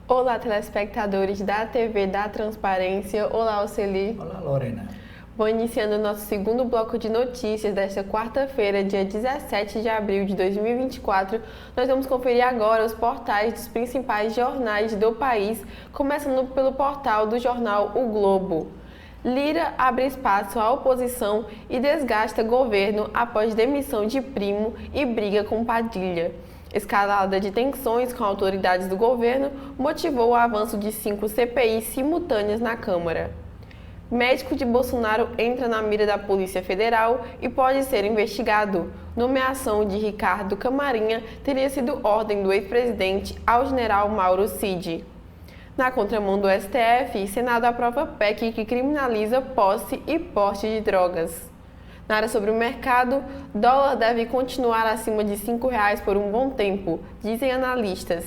Olá, telespectadores da TV da Transparência. Olá, Oceli. Olá, Lorena. Bom, iniciando o nosso segundo bloco de notícias desta quarta-feira, dia 17 de abril de 2024, nós vamos conferir agora os portais dos principais jornais do país, começando pelo portal do jornal O Globo. Lira abre espaço à oposição e desgasta governo após demissão de Primo e briga com Padilha. Escalada de tensões com autoridades do governo motivou o avanço de 5 CPIs simultâneas na Câmara. Médico de Bolsonaro entra na mira da Polícia Federal e pode ser investigado. Nomeação de Ricardo Camarinha teria sido ordem do ex-presidente ao general Mauro Cid. Na contramão do STF, Senado aprova PEC que criminaliza posse e porte de drogas. Na área sobre o mercado, dólar deve continuar acima de R$ 5,00 por um bom tempo, dizem analistas.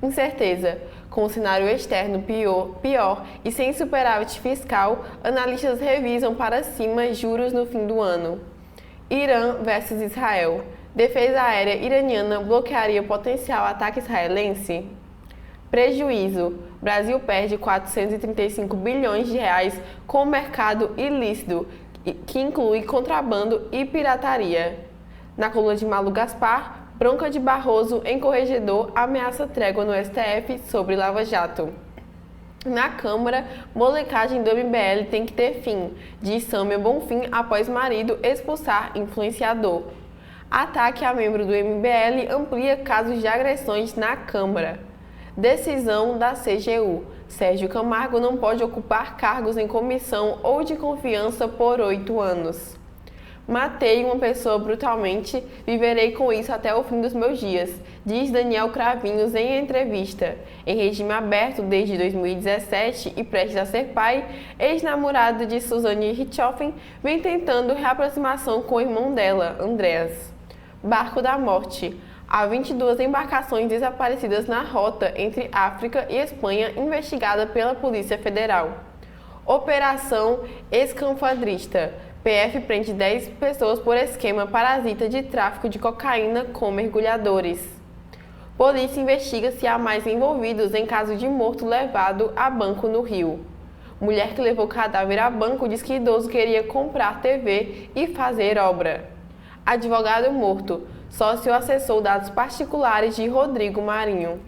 Incerteza. Com o cenário externo pior e sem superávit fiscal, analistas revisam para cima juros no fim do ano. Irã versus Israel. Defesa aérea iraniana bloquearia potencial ataque israelense? Prejuízo. Brasil perde 435 bilhões de reais com o mercado ilícito, que inclui contrabando e pirataria. Na coluna de Malu Gaspar, bronca de Barroso em corregedor ameaça trégua no STF sobre Lava Jato. Na Câmara, molecagem do MBL tem que ter fim, diz Sâmia Bonfim após marido expulsar influenciador. Ataque a membro do MBL amplia casos de agressões na Câmara. Decisão da CGU. Sérgio Camargo não pode ocupar cargos em comissão ou de confiança por 8 anos. Matei uma pessoa brutalmente, viverei com isso até o fim dos meus dias, diz Daniel Cravinhos em entrevista. Em regime aberto desde 2017 e prestes a ser pai, ex-namorado de Suzane Richthofen vem tentando reaproximação com o irmão dela, Andreas. Barco da Morte. Há 22 embarcações desaparecidas na rota entre África e Espanha investigada pela Polícia Federal. Operação Escafandrista. PF prende 10 pessoas por esquema parasita de tráfico de cocaína com mergulhadores. Polícia investiga se há mais envolvidos em caso de morto levado a banco no Rio. Mulher que levou cadáver a banco diz que idoso queria comprar TV e fazer obra. Advogado morto. Sócio acessou dados particulares de Rodrigo Marinho.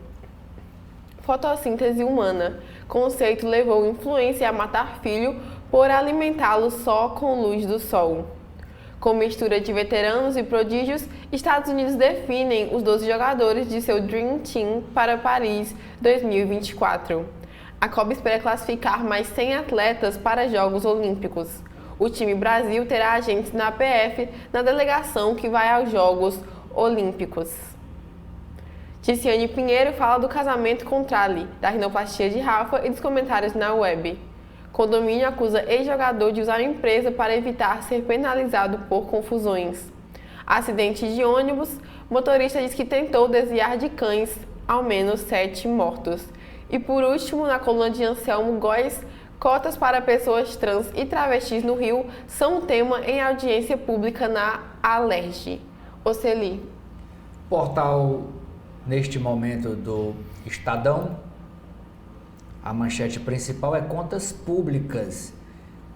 Fotossíntese humana. Conceito levou influência a matar filho por alimentá-lo só com luz do sol. Com mistura de veteranos e prodígios, Estados Unidos definem os 12 jogadores de seu Dream Team para Paris 2024. A COB espera classificar mais 100 atletas para Jogos Olímpicos. O time Brasil terá agentes na PF na delegação que vai aos Jogos Olímpicos. Ticiane Pinheiro fala do casamento com Trali, da rinoplastia de Rafa e dos comentários na web. Condomínio acusa ex-jogador de usar a empresa para evitar ser penalizado por confusões. Acidente de ônibus, motorista diz que tentou desviar de cães, ao menos 7 mortos. E por último, na coluna de Anselmo Góes, cotas para pessoas trans e travestis no Rio são um tema em audiência pública na Alerj. Oceli. Portal, neste momento, do Estadão. A manchete principal é contas públicas.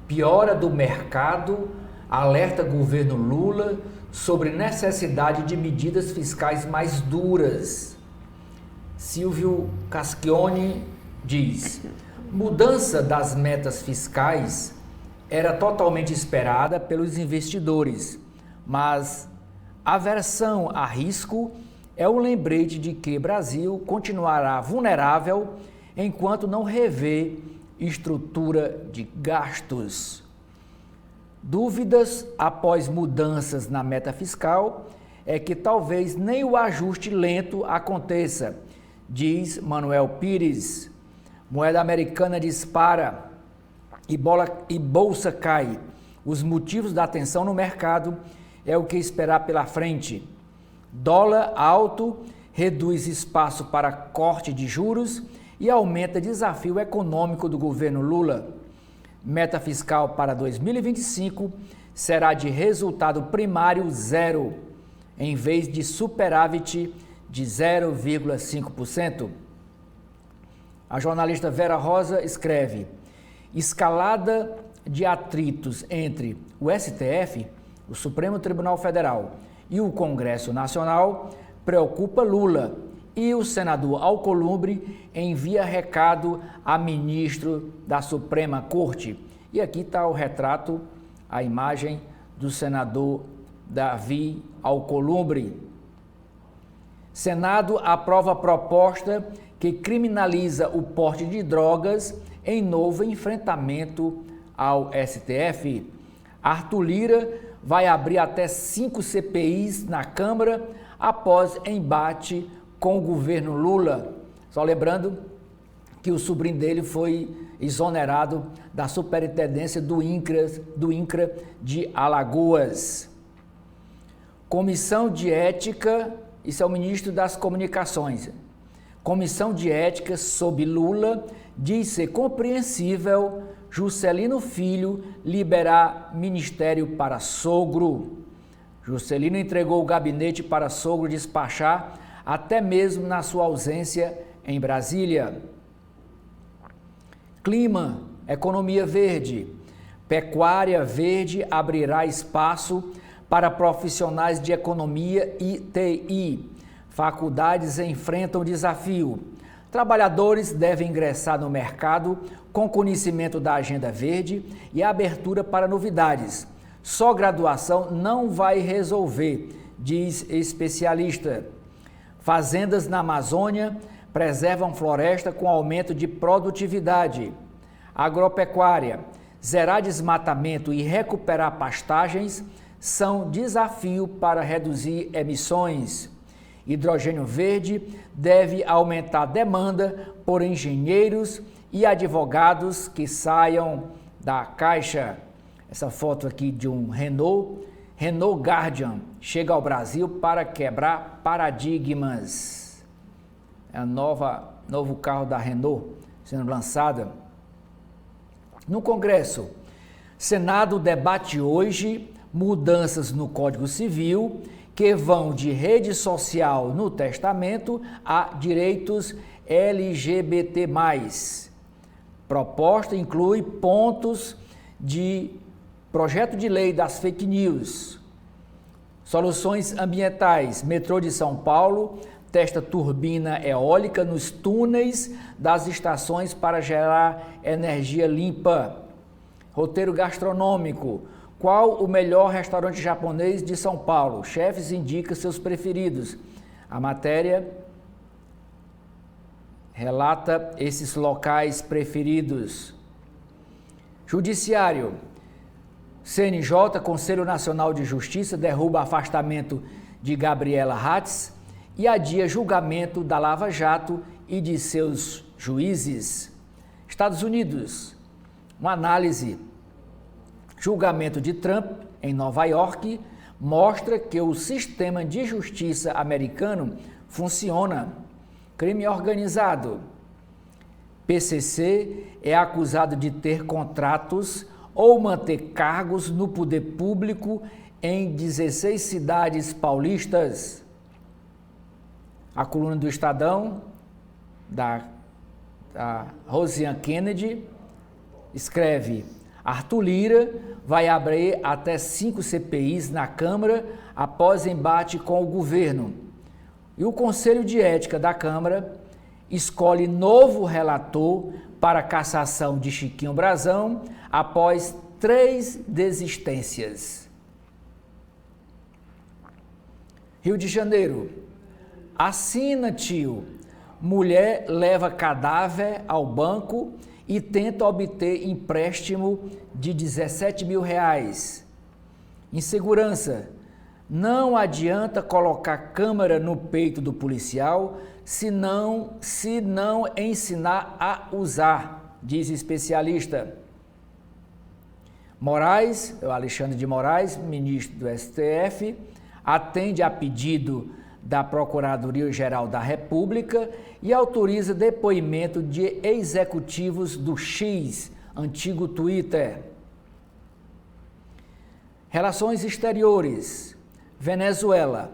Piora do mercado, alerta governo Lula sobre necessidade de medidas fiscais mais duras. Silvio Caschione diz: mudança das metas fiscais era totalmente esperada pelos investidores, mas aversão a risco é o lembrete de que o Brasil continuará vulnerável enquanto não rever estrutura de gastos. Dúvidas após mudanças na meta fiscal é que talvez nem o ajuste lento aconteça, diz Manuel Pires. Moeda americana dispara e bolsa cai. Os motivos da tensão no mercado é o que esperar pela frente. Dólar alto reduz espaço para corte de juros e aumenta desafio econômico do governo Lula. Meta fiscal para 2025 será de resultado primário zero, em vez de superávit de 0,5%. A jornalista Vera Rosa escreve: escalada de atritos entre o STF, o Supremo Tribunal Federal, e o Congresso Nacional preocupa Lula, e o senador Alcolumbre envia recado a ministro da Suprema Corte. E aqui está o retrato, a imagem do senador Davi Alcolumbre. Senado aprova proposta que criminaliza o porte de drogas em novo enfrentamento ao STF. Arthur Lira vai abrir até 5 CPIs na Câmara após embate com o governo Lula. Só lembrando que o sobrinho dele foi exonerado da superintendência do INCRA de Alagoas. Comissão de Ética, isso é o ministro das Comunicações. Comissão de Ética sob Lula diz ser compreensível Juscelino Filho liberar ministério para sogro. Juscelino entregou o gabinete para sogro despachar, até mesmo na sua ausência em Brasília. Clima, economia verde. Pecuária verde abrirá espaço para profissionais de economia e TI. Faculdades enfrentam desafio. Trabalhadores devem ingressar no mercado com conhecimento da agenda verde e abertura para novidades. Só graduação não vai resolver, diz especialista. Fazendas na Amazônia preservam floresta com aumento de produtividade. Agropecuária, zerar desmatamento e recuperar pastagens são desafio para reduzir emissões. Hidrogênio verde deve aumentar a demanda por engenheiros e advogados que saiam da Caixa. Essa foto aqui de um Renault Guardian, chega ao Brasil para quebrar paradigmas. É o novo carro da Renault sendo lançada. No Congresso, Senado debate hoje mudanças no Código Civil que vão de rede social no testamento a direitos LGBT+. Proposta inclui pontos de projeto de lei das fake news. Soluções ambientais. Metrô de São Paulo testa turbina eólica nos túneis das estações para gerar energia limpa. Roteiro gastronômico. Qual o melhor restaurante japonês de São Paulo? Chefes indicam seus preferidos. A matéria relata esses locais preferidos. Judiciário. CNJ, Conselho Nacional de Justiça, derruba afastamento de Gabriela Hatz e adia julgamento da Lava Jato e de seus juízes. Estados Unidos. Uma análise. Julgamento de Trump em Nova York mostra que o sistema de justiça americano funciona. Crime organizado. PCC é acusado de ter contratos ou manter cargos no poder público em 16 cidades paulistas. A coluna do Estadão, da Rosiane Kennedy, escreve: Arthur Lira vai abrir até 5 CPIs na Câmara após embate com o governo. E o Conselho de Ética da Câmara escolhe novo relator para a cassação de Chiquinho Brazão após 3 desistências. Rio de Janeiro. Assina, tio. Mulher leva cadáver ao banco e tenta obter empréstimo de R$17 mil. Insegurança. Não adianta colocar câmera no peito do policial se não ensinar a usar, diz especialista. Moraes, o Alexandre de Moraes, ministro do STF, atende a pedido da Procuradoria-Geral da República e autoriza depoimento de executivos do X, antigo Twitter. Relações exteriores. Venezuela,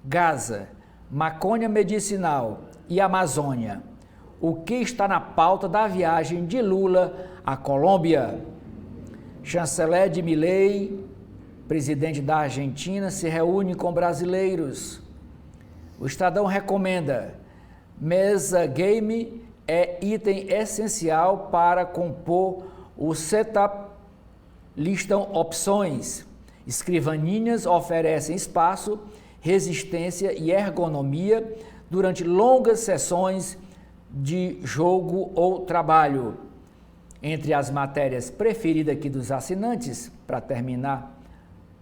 Gaza, maconha medicinal e Amazônia. o que está na pauta da viagem de Lula à Colômbia. Chanceler de Milei, presidente da Argentina, se reúne com brasileiros. O Estadão recomenda: mesa game é item essencial para compor o setup. Listam opções. Escrivaninhas oferecem espaço, resistência e ergonomia durante longas sessões de jogo ou trabalho. Entre as matérias preferidas aqui dos assinantes, para terminar,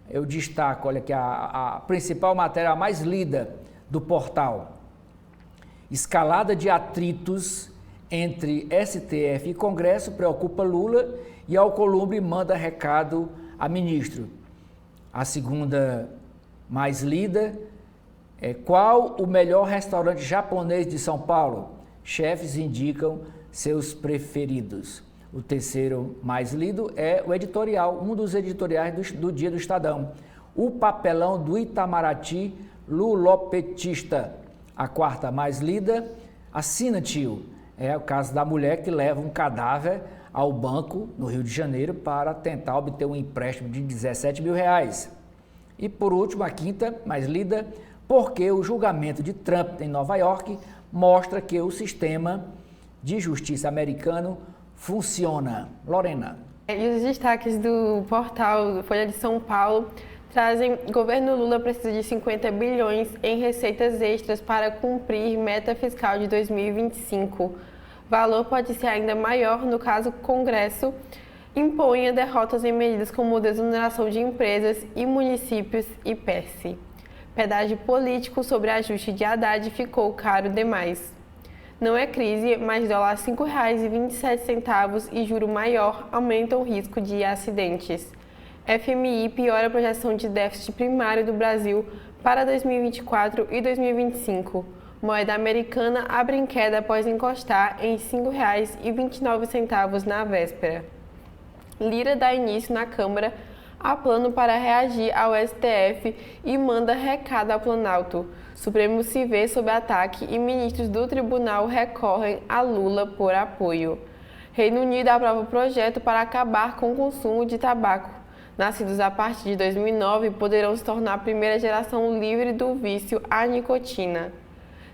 eu destaco, olha aqui, a principal matéria, a mais lida do portal. Escalada de atritos entre STF e Congresso preocupa Lula e Alcolumbre manda recado a ministro. A segunda mais lida é: qual o melhor restaurante japonês de São Paulo? Chefes indicam seus preferidos. O terceiro mais lido é o editorial, um dos editoriais do dia do Estadão. O papelão do Itamaraty lulopetista. A quarta mais lida, assina, tio. É o caso da mulher que leva um cadáver ao banco no Rio de Janeiro para tentar obter um empréstimo de 17 mil reais. E por último, a quinta mais lida, porque o julgamento de Trump em Nova York mostra que o sistema de justiça americano funciona. Lorena. E os destaques do portal Folha de São Paulo trazem: governo Lula precisa de 50 bilhões em receitas extras para cumprir meta fiscal de 2025. Valor pode ser ainda maior no caso o Congresso imponha derrotas em medidas como desoneração de empresas e municípios e PEC. Pedágio político sobre ajuste de Haddad ficou caro demais. Não é crise, mas dólar R$ 5,27 e juro maior aumentam o risco de acidentes. FMI piora a projeção de déficit primário do Brasil para 2024 e 2025. Moeda americana abre em queda após encostar em R$ 5,29 na véspera. Lira dá início na Câmara a plano para reagir ao STF e manda recado ao Planalto. Supremo se vê sob ataque e ministros do tribunal recorrem a Lula por apoio. Reino Unido aprova projeto para acabar com o consumo de tabaco. Nascidos a partir de 2009 poderão se tornar a primeira geração livre do vício à nicotina.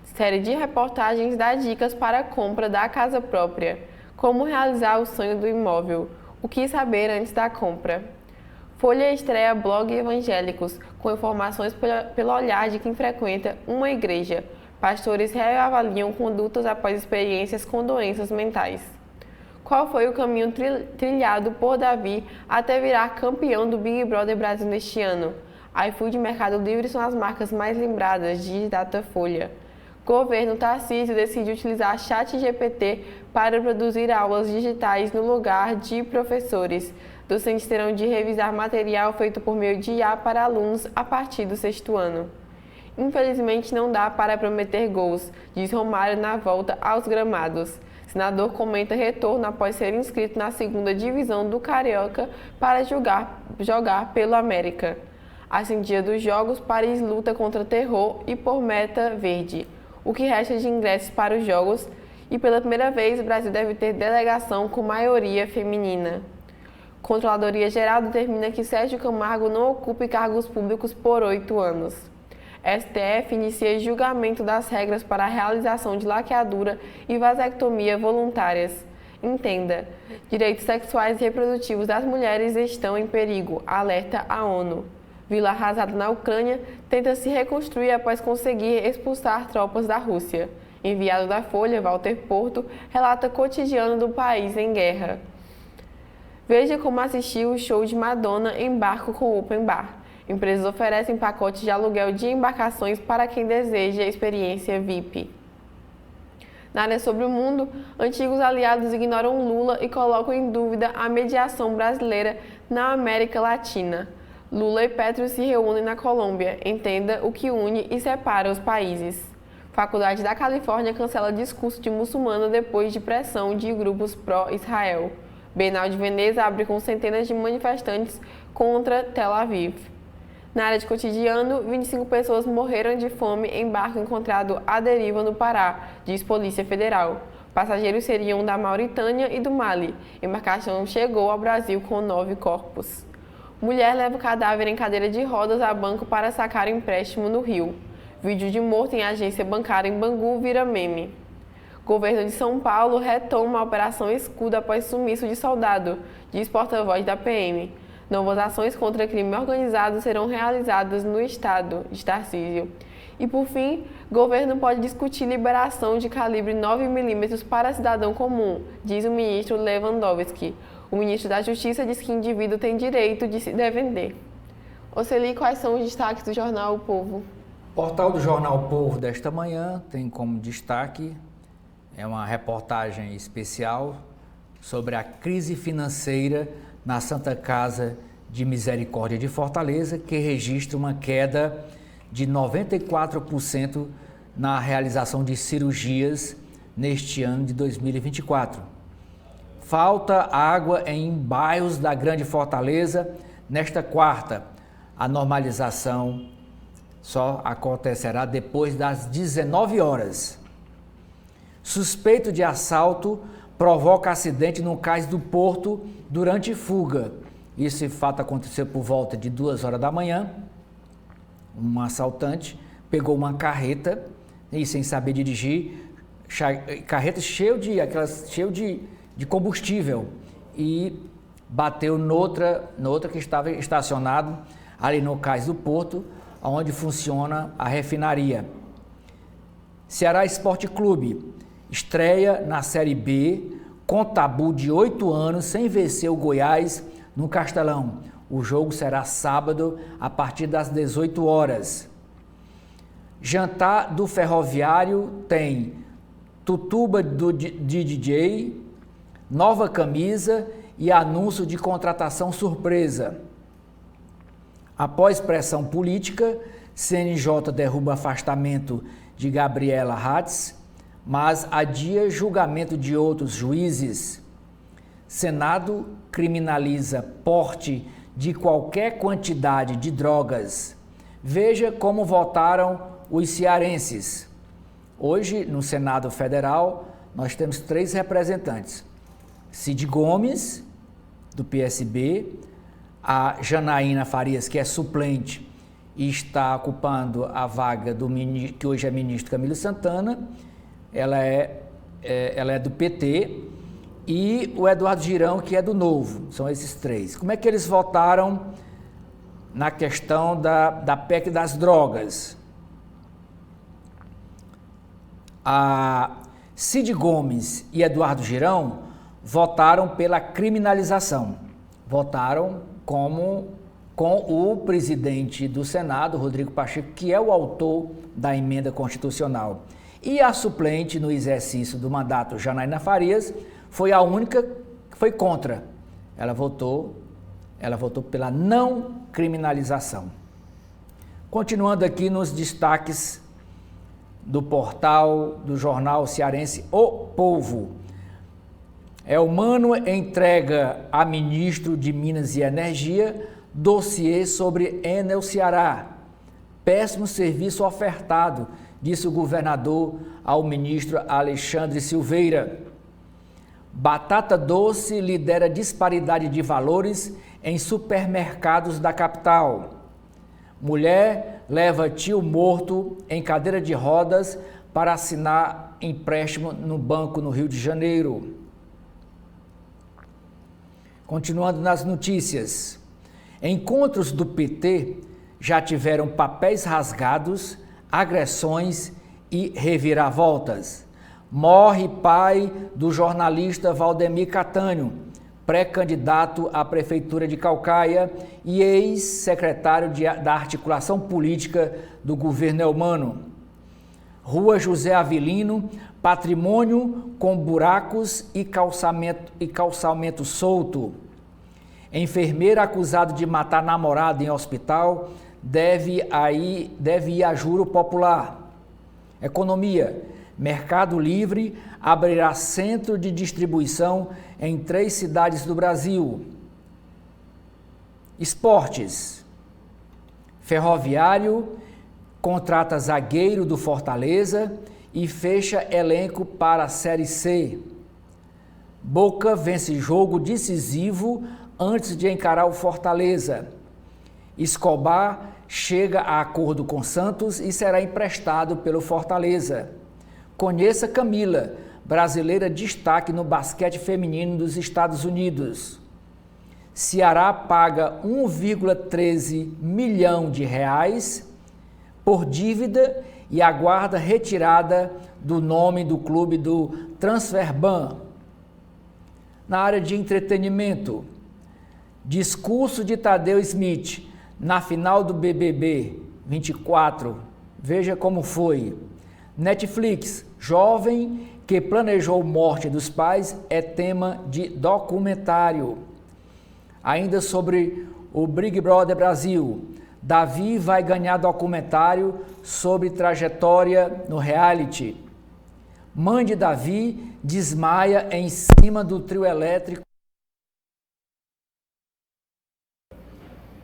Série de reportagens dá dicas para a compra da casa própria. Como realizar o sonho do imóvel. O que saber antes da compra. Folha estreia blog evangélicos, com informações pelo olhar de quem frequenta uma igreja. Pastores reavaliam condutas após experiências com doenças mentais. Qual foi o caminho trilhado por Davi até virar campeão do Big Brother Brasil neste ano? iFood e Mercado Livre são as marcas mais lembradas de Datafolha. Governo Tarcísio decide utilizar ChatGPT para produzir aulas digitais no lugar de professores. Docentes terão de revisar material feito por meio de IA para alunos a partir do 6º ano. Infelizmente não dá para prometer gols, diz Romário na volta aos gramados. Senador comenta retorno após ser inscrito na 2ª divisão do Carioca para jogar pelo América. Assim, dia dos Jogos, Paris luta contra terror e por meta verde. O que resta de ingressos para os Jogos e pela primeira vez o Brasil deve ter delegação com maioria feminina. Controladoria Geral determina que Sérgio Camargo não ocupe cargos públicos por 8 anos. STF inicia julgamento das regras para a realização de laqueadura e vasectomia voluntárias. Entenda, direitos sexuais e reprodutivos das mulheres estão em perigo, alerta a ONU. Vila arrasada na Ucrânia tenta se reconstruir após conseguir expulsar tropas da Rússia. Enviado da Folha, Walter Porto, relata cotidiano do país em guerra. Veja como assistir o show de Madonna em barco com open bar. Empresas oferecem pacotes de aluguel de embarcações para quem deseja a experiência VIP. Na área sobre o mundo, antigos aliados ignoram Lula e colocam em dúvida a mediação brasileira na América Latina. Lula e Petro se reúnem na Colômbia. Entenda o que une e separa os países. Faculdade da Califórnia cancela discurso de muçulmano depois de pressão de grupos pró-Israel. Bienal de Veneza abre com centenas de manifestantes contra Tel Aviv. Na área de cotidiano, 25 pessoas morreram de fome em barco encontrado à deriva no Pará, diz Polícia Federal. Passageiros seriam da Mauritânia e do Mali. Embarcação chegou ao Brasil com 9 corpos. Mulher leva o cadáver em cadeira de rodas a banco para sacar empréstimo no Rio. Vídeo de morto em agência bancária em Bangu vira meme. Governo de São Paulo retoma a Operação Escudo após sumiço de soldado, diz porta-voz da PM. Novas ações contra crime organizado serão realizadas no estado, de Tarcísio. E por fim, governo pode discutir liberação de calibre 9 mm para cidadão comum, diz o ministro Lewandowski. O ministro da Justiça diz que o indivíduo tem direito de se defender. Oceli, quais são os destaques do jornal O Povo? O portal do jornal O Povo desta manhã tem como destaque uma reportagem especial sobre a crise financeira na Santa Casa de Misericórdia de Fortaleza, que registra uma queda de 94% na realização de cirurgias neste ano de 2024. Falta água em bairros da Grande Fortaleza. Nesta quarta, a normalização só acontecerá depois das 19 horas. Suspeito de assalto provoca acidente no cais do Porto durante fuga. Esse fato aconteceu por volta de 2 horas da manhã. Um assaltante pegou uma carreta e, sem saber dirigir, carreta cheia de combustível, e bateu noutra que estava estacionado ali no cais do Porto, onde funciona a refinaria. Ceará Esporte Clube estreia na Série B com tabu de 8 anos sem vencer o Goiás no Castelão. O jogo será sábado a partir das 18 horas. Jantar do Ferroviário tem tutuba de DJ, nova camisa e anúncio de contratação surpresa. Após pressão política, CNJ derruba afastamento de Gabriela Hatz, mas adia julgamento de outros juízes. Senado criminaliza porte de qualquer quantidade de drogas. Veja como votaram os cearenses. Hoje, no Senado Federal, nós temos 3 representantes. Cid Gomes, do PSB, a Janaína Farias, que é suplente e está ocupando a vaga do ministro, que hoje é ministro Camilo Santana, ela é do PT, e o Eduardo Girão, que é do Novo. São esses 3. Como é que eles votaram na questão da PEC das drogas? A Cid Gomes e Eduardo Girão votaram pela criminalização. Votaram com o presidente do Senado, Rodrigo Pacheco, que é o autor da emenda constitucional. E a suplente no exercício do mandato, Janaína Farias, foi a única que foi contra. Ela votou pela não criminalização. Continuando aqui nos destaques do portal do jornal cearense O Povo. Elmano entrega a ministro de Minas e Energia dossiê sobre Enel Ceará. Péssimo serviço ofertado, disse o governador ao ministro Alexandre Silveira. Batata doce lidera disparidade de valores em supermercados da capital. Mulher leva tio morto em cadeira de rodas para assinar empréstimo no banco no Rio de Janeiro. Continuando nas notícias, encontros do PT já tiveram papéis rasgados, agressões e reviravoltas. Morre pai do jornalista Valdemir Catânio, pré-candidato à Prefeitura de Caucaia e ex-secretário da articulação política do governo Elmano. Rua José Avelino, patrimônio com buracos e calçamento solto. Enfermeira acusada de matar namorado em hospital deve ir a juro popular. Economia. Mercado Livre abrirá centro de distribuição em 3 cidades do Brasil. Esportes. Ferroviário contrata zagueiro do Fortaleza e fecha elenco para a Série C. Boca vence jogo decisivo antes de encarar o Fortaleza. Escobar chega a acordo com Santos e será emprestado pelo Fortaleza. Conheça Camila, brasileira destaque no basquete feminino dos Estados Unidos. Ceará paga 1,13 milhão de reais por dívida e aguarda retirada do nome do clube do Transferban. Na área de entretenimento, discurso de Tadeu Smith na final do BBB 24. Veja como foi. Netflix, jovem que planejou morte dos pais é tema de documentário. Ainda sobre o Big Brother Brasil, Davi vai ganhar documentário sobre trajetória no reality. Mãe de Davi desmaia em cima do trio elétrico.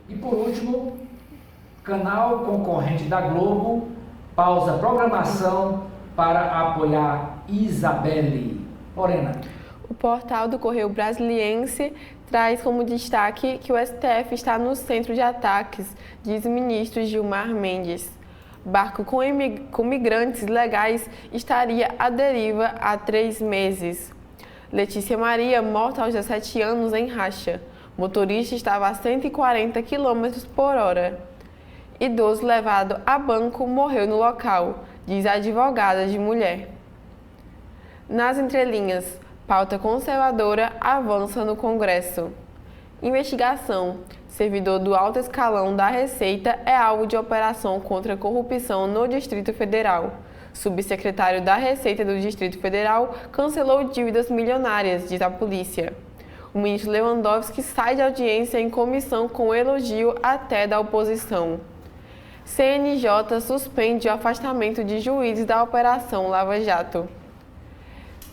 E por último, canal concorrente da Globo pausa a programação para apoiar Isabelle. Lorena. O portal do Correio Brasiliense traz como destaque que o STF está no centro de ataques, diz o ministro Gilmar Mendes. Barco com migrantes legais estaria à deriva há 3 meses. Letícia Maria, morta aos 17 anos em Racha. Motorista estava a 140 km por hora. Idoso levado a banco morreu no local, diz a advogada de mulher. Nas entrelinhas, pauta conservadora avança no Congresso. Investigação. Servidor do alto escalão da Receita é alvo de operação contra a corrupção no Distrito Federal. Subsecretário da Receita do Distrito Federal cancelou dívidas milionárias, diz a polícia. O ministro Lewandowski sai de audiência em comissão com elogio até da oposição. CNJ suspende o afastamento de juízes da Operação Lava Jato.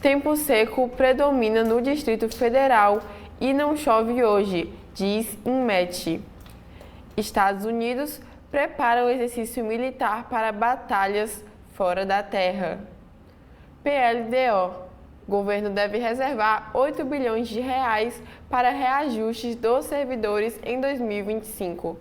Tempo seco predomina no Distrito Federal e não chove hoje, diz INMET. Estados Unidos prepara o exercício militar para batalhas fora da terra. PLDO. Governo deve reservar 8 bilhões de reais para reajustes dos servidores em 2025.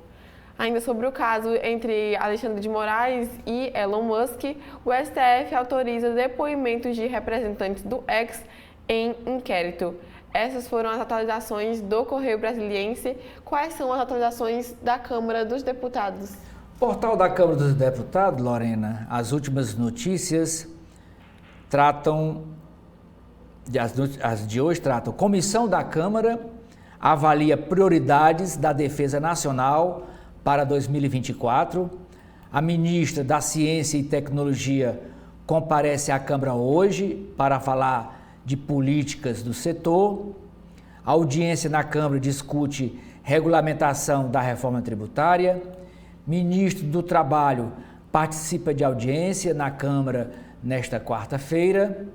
Ainda sobre o caso entre Alexandre de Moraes e Elon Musk, o STF autoriza depoimentos de representantes do X em inquérito. Essas foram as atualizações do Correio Brasiliense. Quais são as atualizações da Câmara dos Deputados? Portal da Câmara dos Deputados, Lorena, as últimas notícias tratam, as de hoje tratam, Comissão da Câmara avalia prioridades da Defesa Nacional para 2024. A ministra da Ciência e Tecnologia comparece à Câmara hoje para falar de políticas do setor. A audiência na Câmara discute regulamentação da reforma tributária. Ministro do Trabalho participa de audiência na Câmara nesta quarta-feira.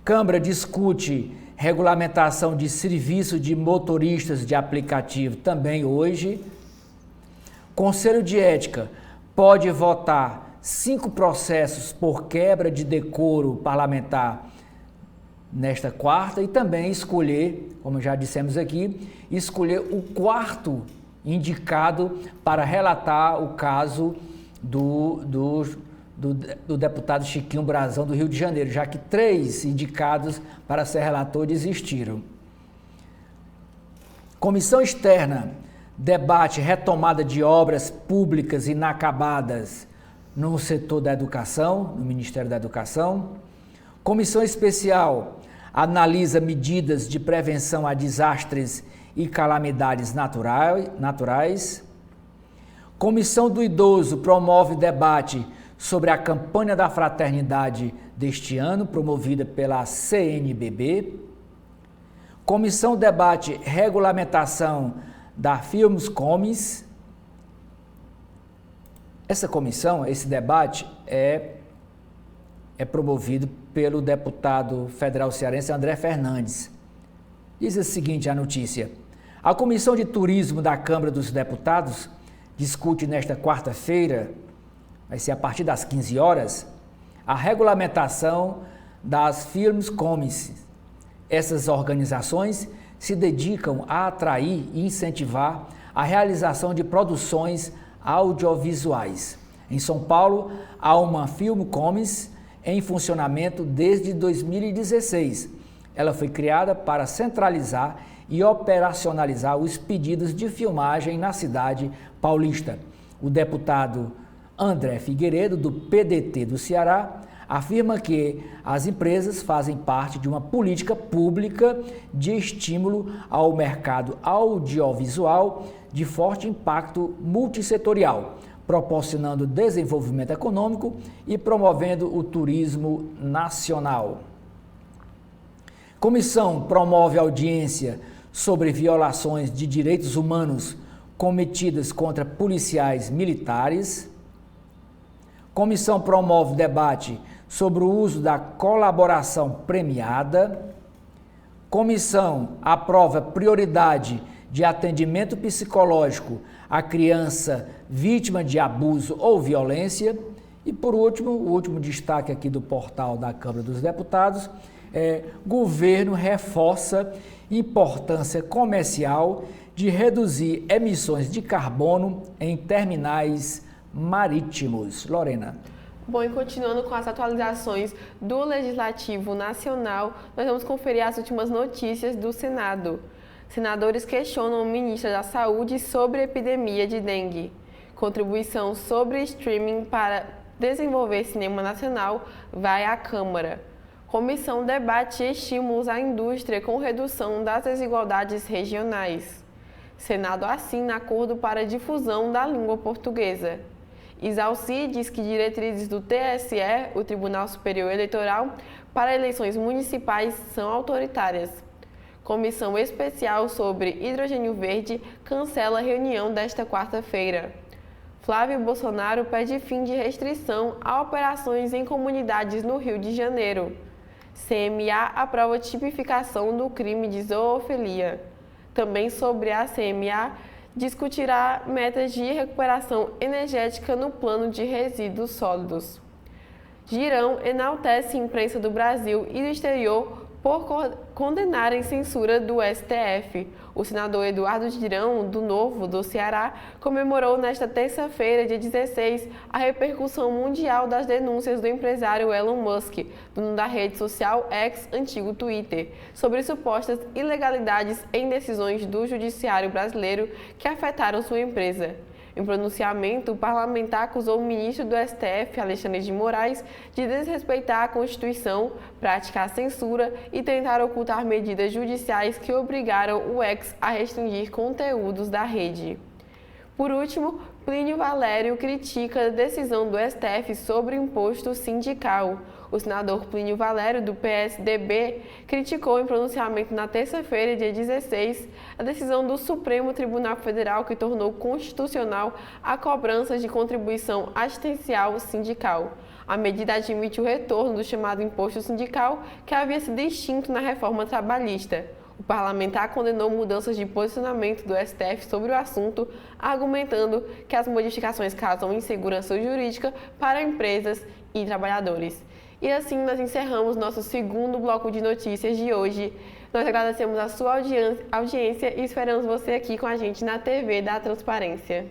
Câmara discute regulamentação de serviço de motoristas de aplicativo também hoje. Conselho de Ética pode votar 5 processos por quebra de decoro parlamentar nesta quarta e também escolher, como já dissemos aqui, escolher o 4º indicado para relatar o caso do deputado Chiquinho Brazão do Rio de Janeiro, já que 3 indicados para ser relator desistiram. Comissão Externa debate retomada de obras públicas inacabadas no setor da educação, no Ministério da Educação. Comissão Especial analisa medidas de prevenção a desastres e calamidades naturais. Comissão do Idoso promove debate sobre a campanha da fraternidade deste ano, promovida pela CNBB. Comissão debate regulamentação da Filmes Comes. Essa comissão, esse debate é promovido pelo deputado federal cearense André Fernandes. Diz o seguinte a notícia: a Comissão de Turismo da Câmara dos Deputados discute nesta quarta-feira, vai ser a partir das 15 horas, a regulamentação das Filmes Comics. Essas organizações se dedicam a atrair e incentivar a realização de produções audiovisuais. Em São Paulo, há uma Film Comics em funcionamento desde 2016. Ela foi criada para centralizar e operacionalizar os pedidos de filmagem na cidade paulista. O deputado André Figueiredo, do PDT do Ceará, afirma que as empresas fazem parte de uma política pública de estímulo ao mercado audiovisual de forte impacto multissetorial, proporcionando desenvolvimento econômico e promovendo o turismo nacional. Comissão promove audiência sobre violações de direitos humanos cometidas contra policiais militares. Comissão promove debate sobre o uso da colaboração premiada. Comissão aprova prioridade de atendimento psicológico à criança vítima de abuso ou violência. E, por último, o último destaque aqui do portal da Câmara dos Deputados governo reforça importância comercial de reduzir emissões de carbono em terminais marítimos. Lorena. Bom, e continuando com as atualizações do Legislativo Nacional, nós vamos conferir as últimas notícias do Senado. Senadores questionam o ministro da Saúde sobre a epidemia de dengue. Contribuição sobre streaming para desenvolver cinema nacional vai à Câmara. Comissão debate estímulos à indústria com redução das desigualdades regionais. Senado assina acordo para difusão da língua portuguesa. Isalci diz que diretrizes do TSE, o Tribunal Superior Eleitoral, para eleições municipais são autoritárias. Comissão especial sobre hidrogênio verde cancela a reunião desta quarta-feira. Flávio Bolsonaro pede fim de restrição a operações em comunidades no Rio de Janeiro. CMA aprova tipificação do crime de zoofilia. Também sobre a CMA, discutirá metas de recuperação energética no plano de resíduos sólidos. Girão enaltece a imprensa do Brasil e do exterior por condenarem censura do STF. O senador Eduardo Girão, do Novo, do Ceará, comemorou nesta terça-feira, dia 16, a repercussão mundial das denúncias do empresário Elon Musk, dono da rede social X, antigo Twitter, sobre supostas ilegalidades em decisões do judiciário brasileiro que afetaram sua empresa. Em pronunciamento, o parlamentar acusou o ministro do STF, Alexandre de Moraes, de desrespeitar a Constituição, praticar censura e tentar ocultar medidas judiciais que obrigaram o X a restringir conteúdos da rede. Por último, Plínio Valério critica a decisão do STF sobre o imposto sindical. O senador Plínio Valério, do PSDB, criticou em pronunciamento na terça-feira, dia 16, a decisão do Supremo Tribunal Federal que tornou constitucional a cobrança de contribuição assistencial sindical. A medida admite o retorno do chamado imposto sindical, que havia sido extinto na reforma trabalhista. O parlamentar condenou mudanças de posicionamento do STF sobre o assunto, argumentando que as modificações causam insegurança jurídica para empresas e trabalhadores. E assim nós encerramos nosso segundo bloco de notícias de hoje. Nós agradecemos a sua audiência e esperamos você aqui com a gente na TV da Transparência.